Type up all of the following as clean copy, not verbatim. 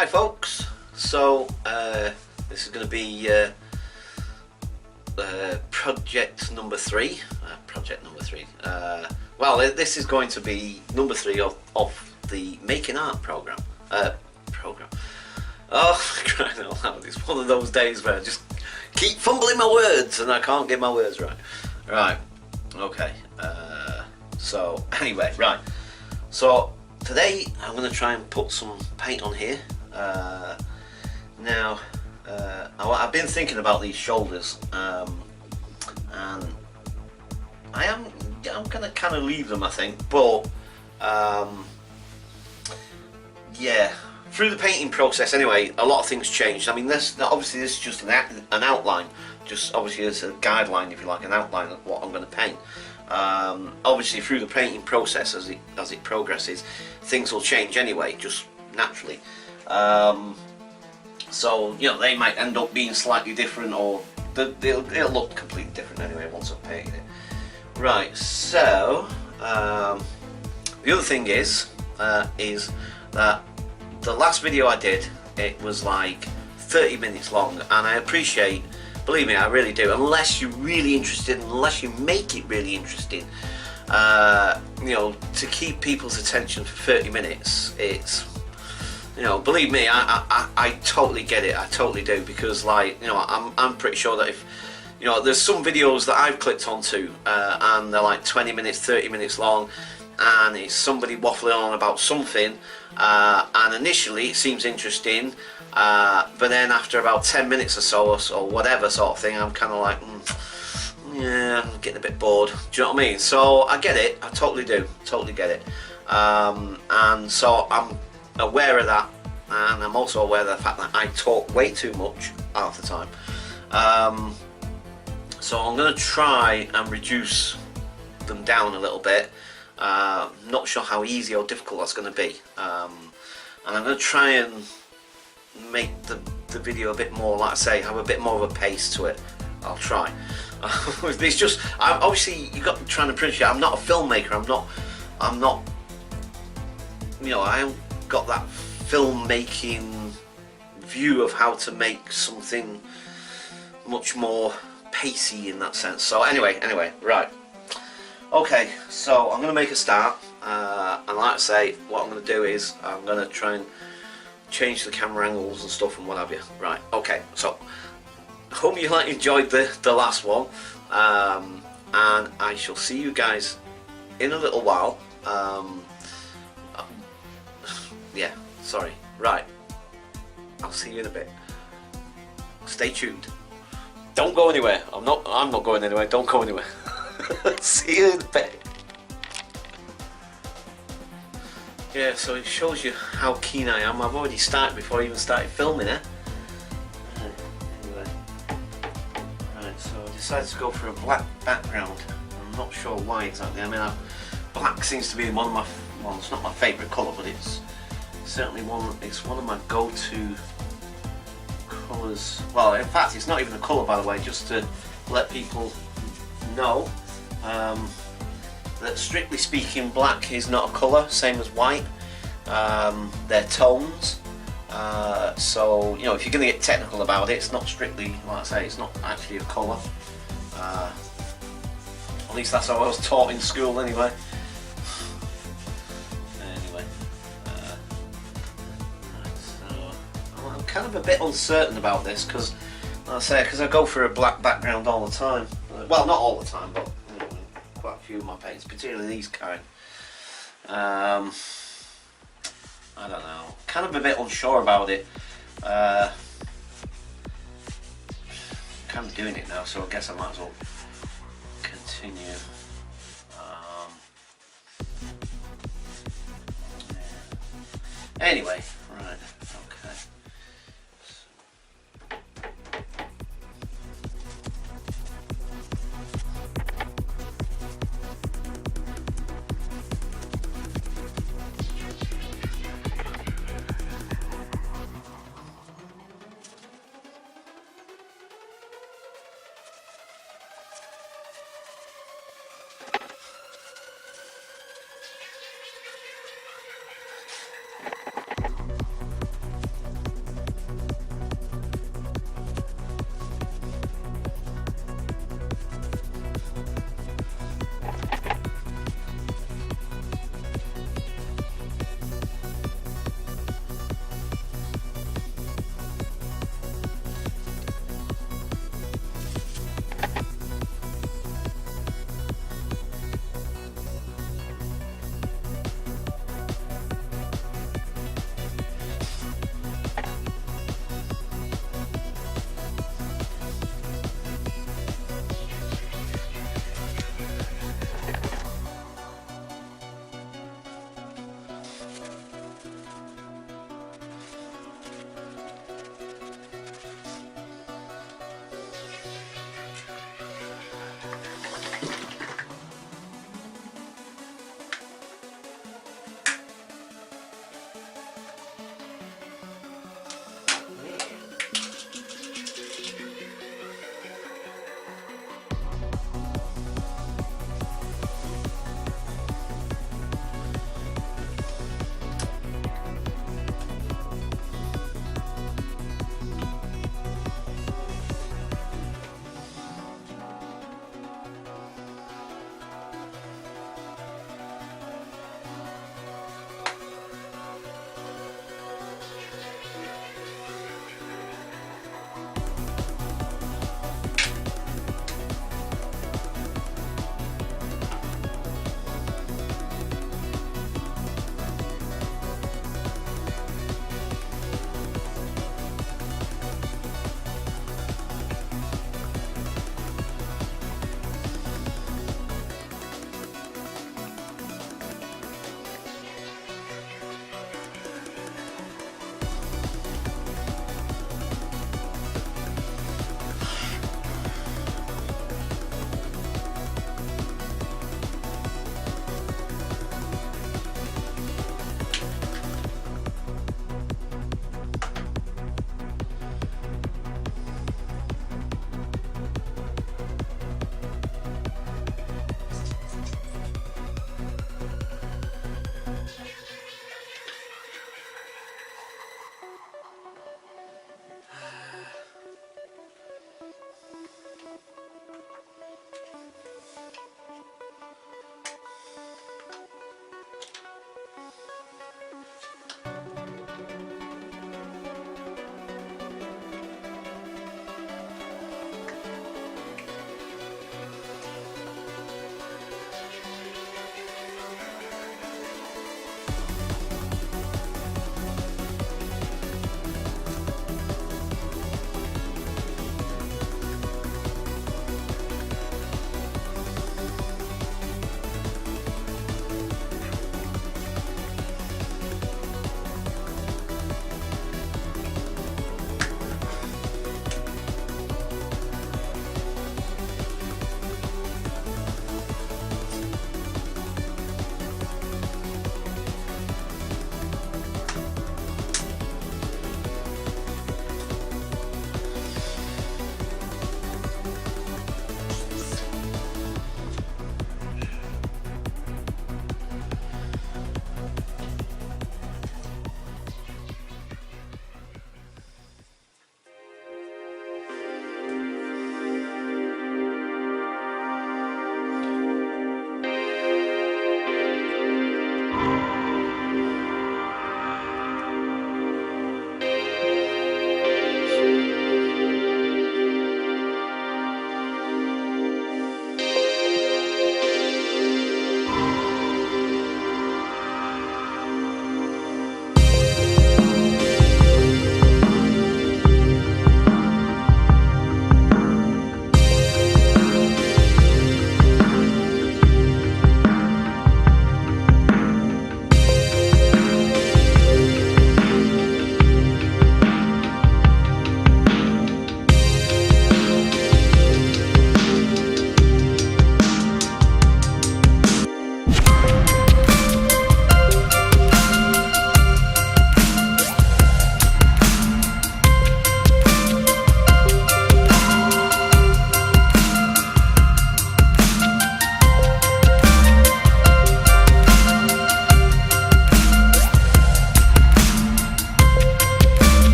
Hi folks, so this is going to be project number 3. Well, this is going to be number 3 of the Making Art program. Oh, crying out loud, it's one of those days where I just keep fumbling my words and I can't get my words right. Right, okay, so anyway, right, so today I'm going to try and put some paint on here. Now I've been thinking about these shoulders, and I'm going to kind of leave them, I think, but yeah, through the painting process anyway, a lot of things changed. I mean, this is just an outline, just obviously as a guideline, if you like, an outline of what I'm going to paint. Obviously through the painting process, as it progresses, things will change anyway, just naturally. So you know, they might end up being slightly different, or it'll look completely different anyway once I've painted it. Right, so the other thing is that the last video I did, it was like 30 minutes long, and I appreciate, believe me, I really do, unless you're really interested, unless you make it really interesting, you know, to keep people's attention for 30 minutes, it's, you know, believe me, I totally get it, I totally do, because, like, you know, I'm pretty sure that if, you know, there's some videos that I've clicked onto, and they're like 20 minutes, 30 minutes long, and it's somebody waffling on about something, and initially it seems interesting, but then after about 10 minutes or so, or whatever sort of thing, I'm kind of like, yeah, I'm getting a bit bored. Do you know what I mean? So I get it, I totally do, totally get it. And so I'm aware of that, and I'm also aware of the fact that I talk way too much half the time. So I'm going to try and reduce them down a little bit. Not sure how easy or difficult that's going to be, and I'm going to try and make the video a bit more, like I say, have a bit more of a pace to it. I'll try. It's just, obviously you've got to try and appreciate, I'm not a filmmaker, I'm not, you know, I haven't got that filmmaking view of how to make something much more pacey in that sense. So anyway, right. Okay, so I'm going to make a start, and like I say, what I'm going to do is I'm going to try and change the camera angles and stuff and what have you. Right, okay, so hope you enjoyed the last one, and I shall see you guys in a little while. Yeah, sorry, right, I'll see you in a bit. Stay tuned. Don't go anywhere. I'm not going anywhere. Don't go anywhere. See you in a bit. Yeah, so it shows you how keen I am. I've already started before I even started filming it. Anyway, right, so I decided to go for a black background. I'm not sure why exactly. I mean, black seems to be one of my, well, it's not my favourite colour, but it's certainly it's one of my go-to colours. Well, in fact, it's not even a colour, by the way, just to let people know that strictly speaking, black is not a colour, same as white. They're tones, so you know, if you're going to get technical about it, it's not strictly, like I say, it's not actually a colour. At least that's how I was taught in school anyway. Anyway, so I'm kind of a bit uncertain about this, because like I say, because I go for a black background all the time. Well, not all the time, but you know, quite a few of my paints, particularly these kind. I don't know, kind of a bit unsure about it. I'm kind of doing it now, so I guess I might as well continue. Anyway, right, okay.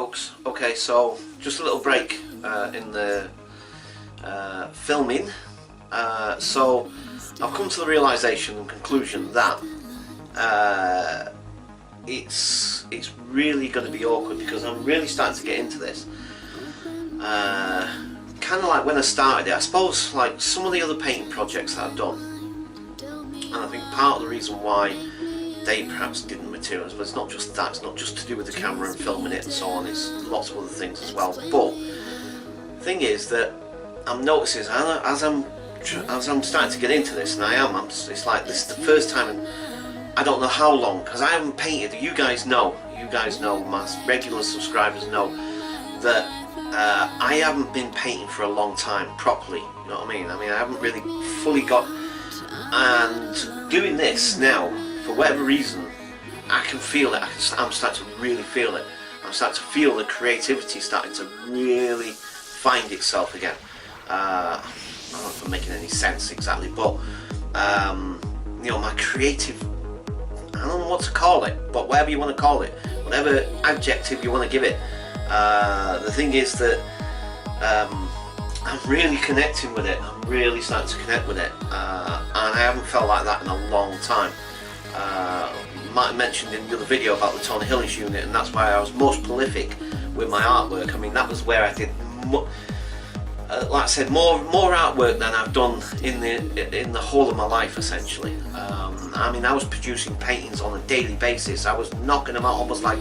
folks. Okay, so just a little break in the filming. So I've come to the realisation and conclusion that it's really going to be awkward because I'm really starting to get into this. Kind of like when I started it, I suppose like some of the other painting projects that I've done, and I think part of the reason why they perhaps didn't materialise, but it's not just that, it's not just to do with the camera and filming it and so on, it's lots of other things as well. But the thing is that I'm noticing as I'm starting to get into this, and it's like this is the first time in I don't know how long, because I haven't painted. You guys know, my regular subscribers know that I haven't been painting for a long time properly, you know what I mean? I haven't really fully got, and doing this now, for whatever reason, I can feel it. I'm starting to really feel it. I'm starting to feel the creativity starting to really find itself again. I don't know if I'm making any sense exactly, but you know, my creative, I don't know what to call it, but whatever you want to call it, whatever adjective you want to give it, the thing is that I'm really connecting with it. I'm really starting to connect with it, and I haven't felt like that in a long time. Might have mentioned in the other video about the Tony Hillish unit, and that's why I was most prolific with my artwork. That was where I did, like I said, more artwork than I've done in the whole of my life, essentially. I was producing paintings on a daily basis. I was knocking them out almost like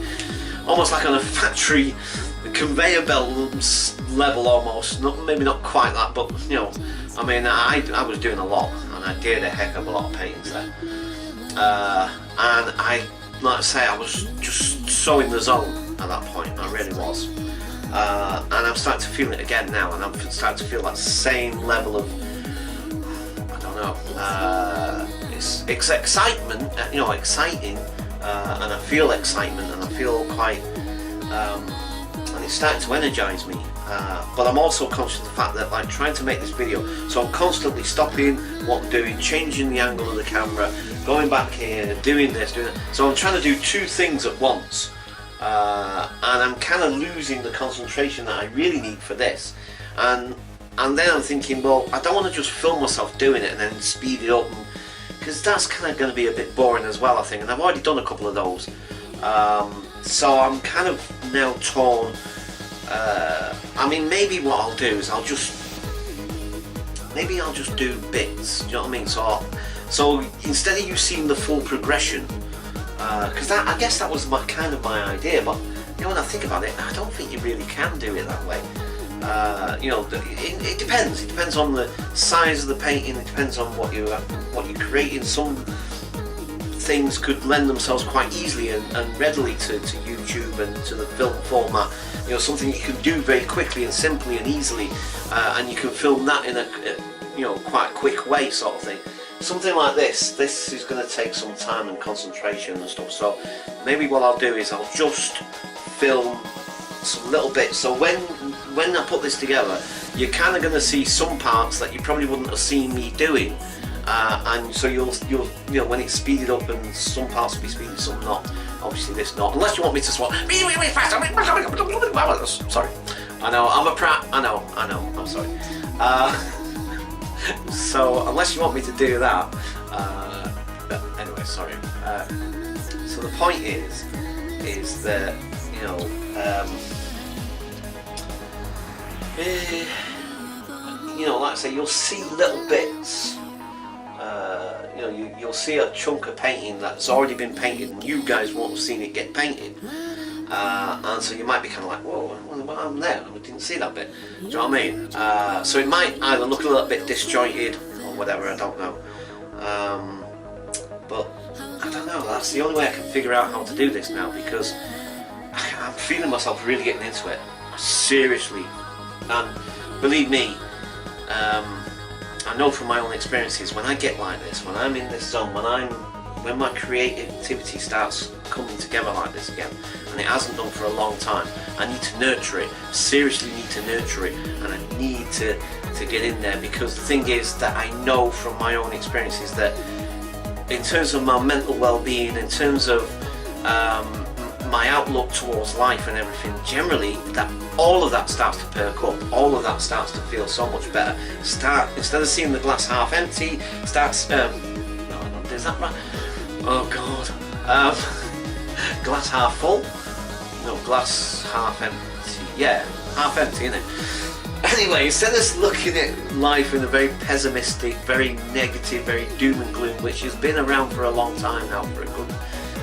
on a factory conveyor belt level almost. Maybe not quite that, but you know, I was doing a lot, and I did a heck of a lot of paintings there. And like I say, I was just so in the zone at that point. I really was. And I'm starting to feel it again now, and I'm starting to feel that same level of, I don't know, it's excitement, you know, exciting, and I feel excitement, and I feel quite, and it's starting to energise me. But I'm also conscious of the fact that, like, trying to make this video, so I'm constantly stopping what I'm doing, changing the angle of the camera, going back here, doing this, doing that. So I'm trying to do two things at once. And I'm kind of losing the concentration that I really need for this, and then I'm thinking, well, I don't want to just film myself doing it and then speed it up, because that's kind of going to be a bit boring as well, I think, and I've already done a couple of those. So I'm kind of now torn. Maybe what I'll do is I'll just do bits, do you know what I mean? So instead of you seeing the full progression, because I guess that was my idea, but you know, when I think about it, I don't think you really can do it that way. You know, it depends. It depends on the size of the painting. It depends on what you're creating. Some things could lend themselves quite easily and readily to YouTube and to the film format. You know, something you can do very quickly and simply and easily, and you can film that in a quite a quick way, sort of thing. Something like this is going to take some time and concentration and stuff, so maybe what I'll do is I'll just film some little bits, so when I put this together, you're kind of going to see some parts that you probably wouldn't have seen me doing, and so you'll when it's speeded up, and some parts will be speeded, some not. Obviously this not, unless you want me to swap really fast. Sorry, I know, I'm a prat, I know, I'm sorry. So unless you want me to do that, anyway, sorry. So the point is that, you know, like I say, you'll see little bits. You know, you'll see a chunk of painting that's already been painted, and you guys won't have seen it get painted. And so you might be kind of like, whoa, well, I'm there, I didn't see that bit. Do you know what I mean? So it might either look a little bit disjointed or whatever, I don't know. But I don't know, that's the only way I can figure out how to do this now, because I'm feeling myself really getting into it. Seriously. And believe me, I know from my own experiences, when I get like this, when I'm in this zone, when my creativity starts coming together like this again, and it hasn't done for a long time, I need to nurture it, seriously need to nurture it, and I need to get in there, because the thing is that I know from my own experiences that in terms of my mental well-being, in terms of my outlook towards life and everything, generally, that all of that starts to perk up, all of that starts to feel so much better. Instead of seeing the glass half empty, starts, no, is that right? Oh God. Glass half full? No, glass half empty. Yeah, half empty, isn't it? Anyway, instead of looking at life in a very pessimistic, very negative, very doom and gloom, which has been around for a long time now, for a good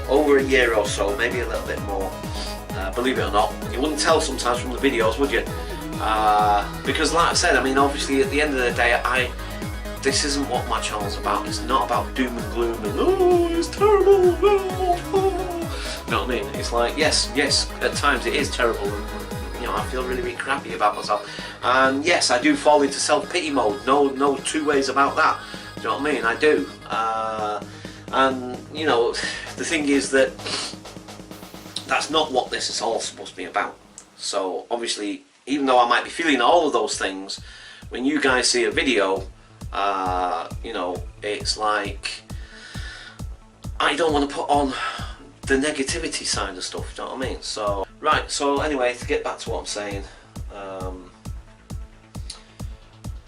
over a year or so, maybe a little bit more, believe it or not. You wouldn't tell sometimes from the videos, would you? Because like I said, I mean, obviously at the end of the day, this isn't what my channel's about. It's not about doom and gloom and oh, it's terrible, you know what I mean? It's like, yes, at times it is terrible, and you know, I feel really, really crappy about myself. And yes, I do fall into self-pity mode. No two ways about that. Do you know what I mean? I do. And you know, the thing is that that's not what this is all supposed to be about. So obviously, even though I might be feeling all of those things, when you guys see a video, you know, it's like I don't want to put on the negativity side of stuff. Do you know what I mean? So right. So anyway, to get back to what I'm saying,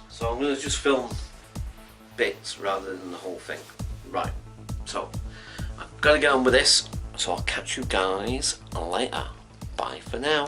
so I'm going to just film bits rather than the whole thing. Right. So, I've got to get on with this, so I'll catch you guys later. Bye for now.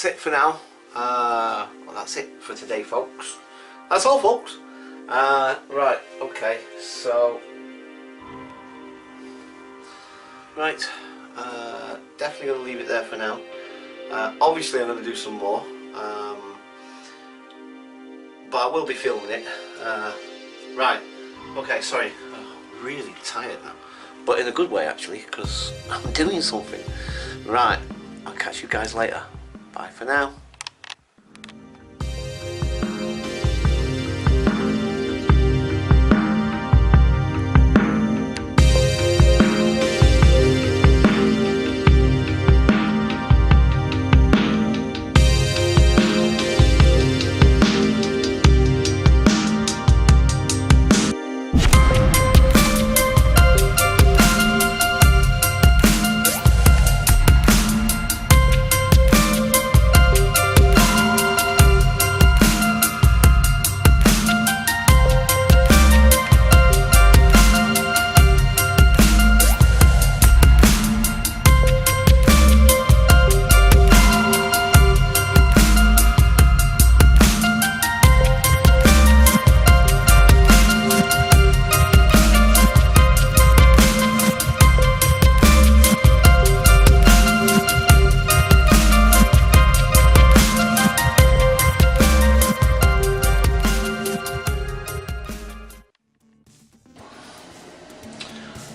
that's it for now. Well, that's it for today, folks. That's all, folks. Right, okay, so right, definitely going to leave it there for now. Obviously I'm going to do some more, but I will be filming it. Right, okay, sorry, I'm really tired now, but in a good way actually, because I'm doing something. Right, I'll catch you guys later. Bye for now.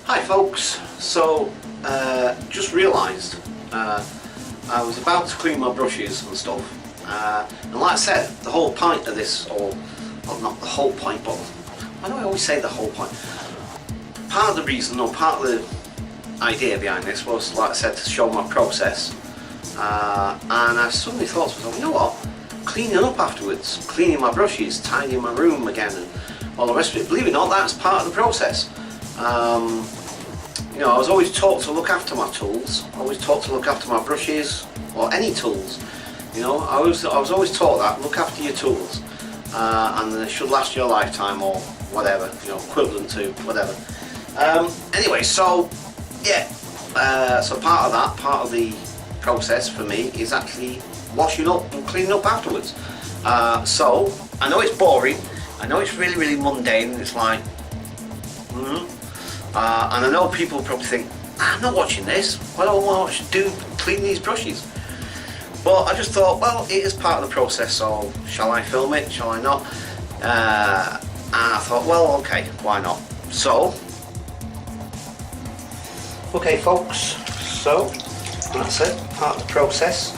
Hi folks, so just realised I was about to clean my brushes and stuff, and like I said, the whole point of this, or well, not the whole point, but why do I always say the whole point? Part of the reason, or part of the idea behind this was, like I said, to show my process, and I suddenly thought to myself, you know what, cleaning up afterwards, cleaning my brushes, tidying my room again and all the rest of it, believe it or not, that's part of the process. You know, I was always taught to look after my tools, always taught to look after my brushes, or any tools. You know, I was always taught that, look after your tools, and they should last your lifetime, or whatever, you know, equivalent to whatever. Anyway, so, yeah, so part of the process for me is actually washing up and cleaning up afterwards. So, I know it's boring, I know it's really, really mundane, it's like, and I know people probably think, I'm not watching this, what do I want to do clean these brushes? But I just thought, well, it is part of the process, so shall I film it, shall I not? And I thought, well, okay, why not? So, okay folks, so that's it, part of the process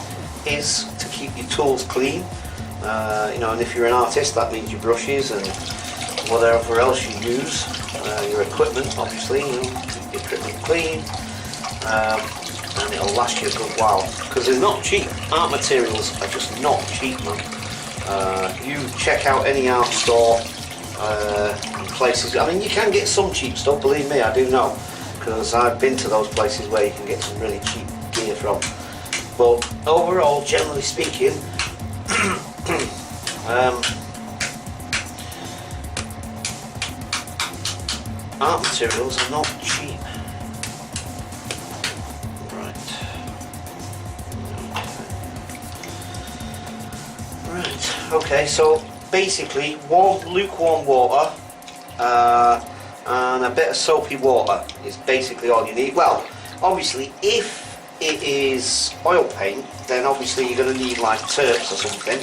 is to keep your tools clean. You know, and if you're an artist, that means your brushes and whatever else you use. Your equipment, obviously, you know, keep your equipment clean, and it'll last you a good while, because they're not cheap. Art materials are just not cheap, man. You check out any art store places, I mean, you can get some cheap stuff, believe me, I do know, because I've been to those places where you can get some really cheap gear from. But overall, generally speaking, art materials are not cheap. Right. Right. Okay. So basically, lukewarm water and a bit of soapy water is basically all you need. Well, obviously, if it is oil paint, then obviously you're going to need like terps or something.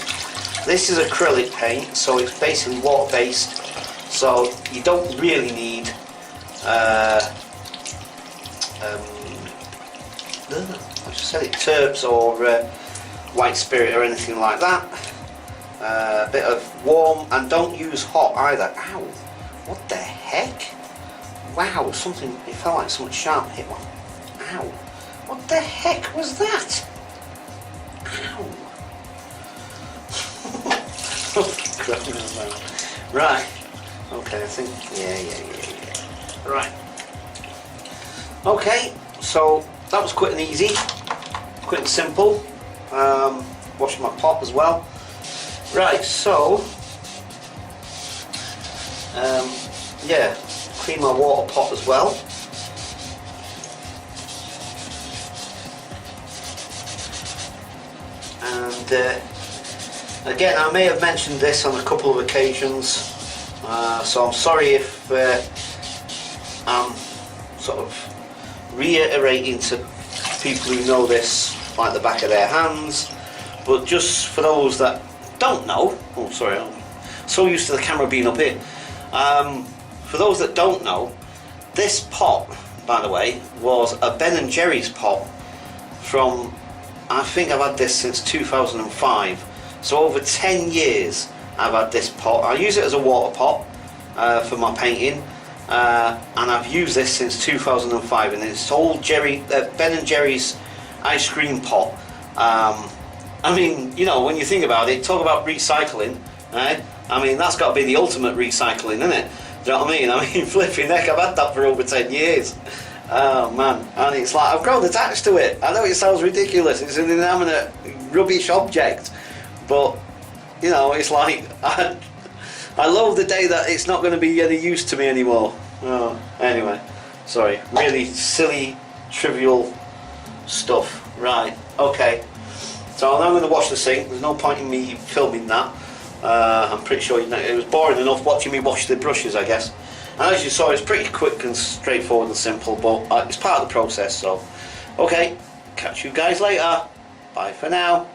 This is acrylic paint, so it's basically water-based. So you don't really need I just said it, terps or white spirit or anything like that. A bit of warm, and don't use hot either. Ow! What the heck? Wow! Something. It felt like something sharp hit one. Ow! What the heck was that? Ow! Right. Okay, I think. Yeah. Right. Okay, so that was quick and easy, quick and simple. Wash my pot as well. Right, so yeah, clean my water pot as well. And and again, I may have mentioned this on a couple of occasions, so I'm sorry if I'm sort of reiterating to people who know this like the back of their hands, but just for those that don't know, oh sorry, I'm so used to the camera being up here, for those that don't know, this pot, by the way, was a Ben & Jerry's pot from, I think I've had this since 2005, so over 10 years I've had this pot. I use it as a water pot for my painting, and I've used this since 2005, and it's old Ben & Jerry's ice cream pot. I mean, you know, when you think about it, talk about recycling, right? I mean, that's got to be the ultimate recycling, isn't it? Do you know what I mean? I mean, flipping heck, I've had that for over 10 years. Oh man, and it's like, I've grown attached to it. I know it sounds ridiculous, it's an inanimate rubbish object, but, you know, it's like, I love the day that it's not going to be any use to me anymore. Oh, anyway, sorry, really silly, trivial stuff. Right, okay. So now I'm going to wash the sink. There's no point in me filming that. I'm pretty sure it was boring enough watching me wash the brushes, I guess. And as you saw, it's pretty quick and straightforward and simple, but it's part of the process, so. Okay, catch you guys later. Bye for now.